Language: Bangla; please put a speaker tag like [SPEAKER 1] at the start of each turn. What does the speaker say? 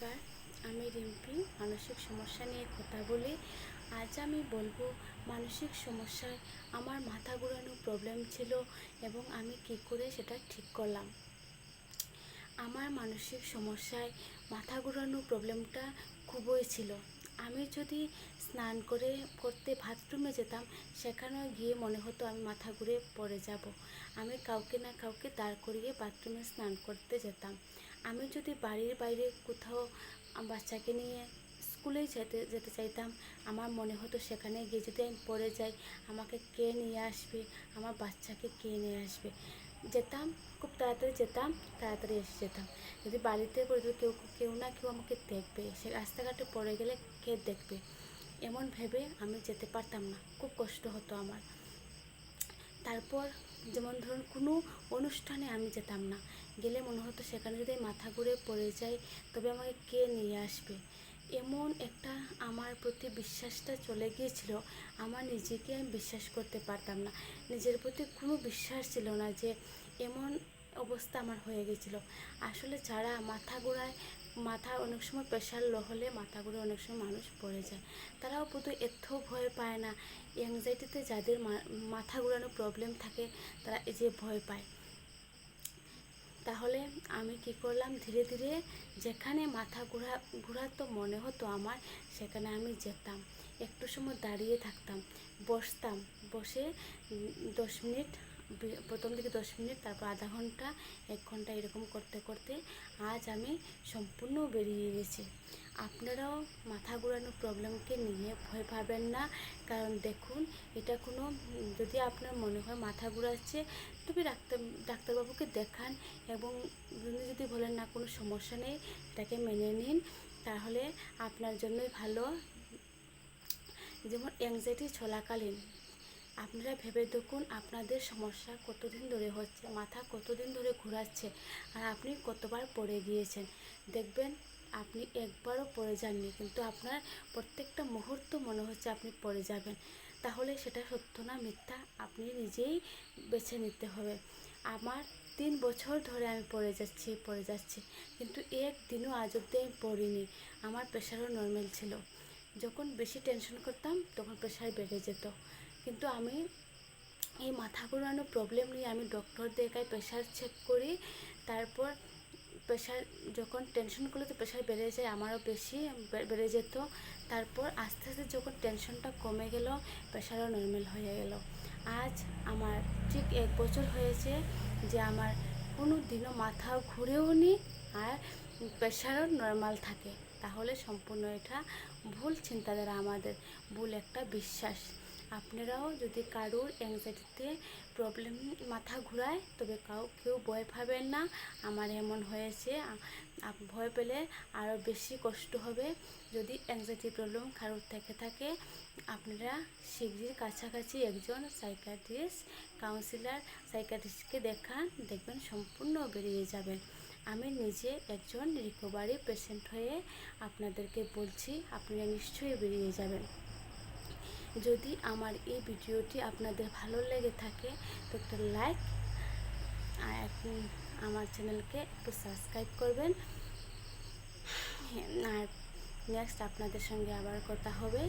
[SPEAKER 1] নমস্কার, আমি রিম্পি মানসিক সমস্যা নিয়ে কথা বলি। আজ আমি বলবো মানসিক সমস্যায় আমার মাথা ঘোরানো প্রবলেম ছিল এবং আমি কী করে সেটা ঠিক করলাম। আমার মানসিক সমস্যায় মাথা ঘোরানো প্রবলেমটা খুবই ছিল। আমি যদি স্নান করতে বাথরুমে যেতাম, সেখানেও গিয়ে মনে হতো আমি মাথা ঘুরে পড়ে যাব। আমি কাউকে না কাউকে দাঁড় করিয়ে বাথরুমে স্নান করতে যেতাম। আমি যদি বাড়ির বাইরে কোথাও বাচ্চাকে নিয়ে স্কুলে যেতে চাইতাম, আমার মনে হতো সেখানে গিয়ে যদি আমি পড়ে যাই, আমাকে কে নিয়ে আসবে, আমার বাচ্চাকে কে নিয়ে আসবে। যেতাম, খুব তাড়াতাড়ি যেতাম, তাড়াতাড়ি এসে যেতাম। যদি বাড়িতে পড়ে কেউ কেউ না কেউ আমাকে দেখবে, সে রাস্তাঘাটে পড়ে গেলে কে দেখবে, এমন ভেবে আমি যেতে পারতাম না, খুব কষ্ট হতো আমার। তারপর যেমন ধরুন কোনো অনুষ্ঠানে আমি যেতাম না, গেলে মনে হতো সেখানে যদি মাথা ঘুরে পড়ে যাই তবে আমাকে কে নিয়ে আসবে। এমন একটা আমার প্রতি বিশ্বাসটা চলে গিয়েছিল, আমার নিজেকে আমি বিশ্বাস করতে পারতাম না। নিজের প্রতি কোনো বিশ্বাস ছিল না যে এমন অবস্থা আমার হয়ে গেছিলো। আসলে যারা মাথা অনেক সময় প্রেশার লো হলে মাথা ঘুরে অনেক সময় মানুষ পড়ে যায়, তারাও বোধহয় এত ভয় পায় না। অ্যাংজাইটিতে যাদের মাথা ঘোরানো প্রবলেম থাকে তারা এই যে ভয় পায়। তাহলে আমি কি করলাম, ধীরে ধীরে যেখানে মাথা ঘোরাতো মনে হতো আমার, সেখানে আমি যেতাম, একটু সময় দাঁড়িয়ে থাকতাম, বসতাম, বসে 10 মিনিট, প্রথম দিকে 10 মিনিট, তারপর আধা ঘন্টা, 1 ঘন্টা, এরকম করতে করতে আজ আমি সম্পূর্ণ বেরিয়ে গেছি। আপনারাও মাথা ঘোরানো প্রবলেমকে নিয়ে ভয় পাবেন না, কারণ দেখুন এটা কোনো, যদি আপনার মনে হয় মাথা ঘোরাচ্ছে তবে ডাক্তারবাবুকে দেখান, এবং যদি বলেন না কোনো সমস্যা নেই, এটাকে মেনে নিন, তাহলে আপনার জন্যই ভালো। যেমন অ্যাংজাইটি চলাকালীন আপনারা ভেবে দেখুন আপনাদের সমস্যা কতদিন ধরে হচ্ছে, মাথা কতদিন ধরে ঘোরাচ্ছে, আর আপনি কতবার পড়ে গিয়েছেন। দেখবেন আপনি একবারও পড়ে যাননি, কিন্তু আপনার প্রত্যেকটা মুহূর্ত মনে হচ্ছে আপনি পড়ে যাবেন। তাহলে সেটা সত্য না মিথ্যা আপনি নিজেই বেছে নিতে হবে। আমার 3 বছর ধরে আমি পড়ে যাচ্ছি, কিন্তু একদিনও আজ অব্দি আমি পড়িনি। আমার প্রেশারও নর্মাল ছিল। যখন বেশি টেনশন করতাম তখন প্রেশার বেড়ে যেত, কিন্তু আমি এই মাথা ঘোরানো প্রবলেম নিয়ে আমি ডক্টর দেখাই, প্রেশার চেক করি। তারপর প্রেশার, যখন টেনশন করলে তো প্রেশার বেড়ে যায়, আমারও বেশি বেড়ে যেত। তারপর আস্তে আস্তে যখন টেনশনটা কমে গেল, প্রেশারও নর্মাল হয়ে গেল। আজ আমার ঠিক 1 বছর হয়েছে যে আমার কোনো দিনও মাথা ঘুরেও নি, আর প্রেশারও নর্মাল থাকে। তাহলে সম্পূর্ণ এটা ভুল চিন্তাধারা, আমাদের ভুল একটা বিশ্বাস। আপনারাও যদি কারোর অ্যাংজাইটিতে প্রবলেম মাথা ঘুরায়, তবে কেউ ভয় পাবেন না। আমার এমন হয়েছে, ভয় পেলে আরও বেশি কষ্ট হবে। যদি অ্যাংজাইটি প্রবলেম কারোর থেকে থাকে, আপনারা শীঘ্রই কাছাকাছি একজন সাইকিয়াট্রিস্টকে দেখান, দেখবেন সম্পূর্ণ বেরিয়ে যাবেন। আমি নিজে একজন রিকভারি পেশেন্ট হয়ে আপনাদেরকে বলছি, আপনারা নিশ্চয়ই বেরিয়ে যাবেন। যদি আমার এই ভিডিওটি আপনাদের ভালো লেগে থাকে তো একটা লাইক, আর আমার চ্যানেলকে একটু সাবস্ক্রাইব করবেন। আর নেক্সট আপনাদের সঙ্গে আবার কথা হবে।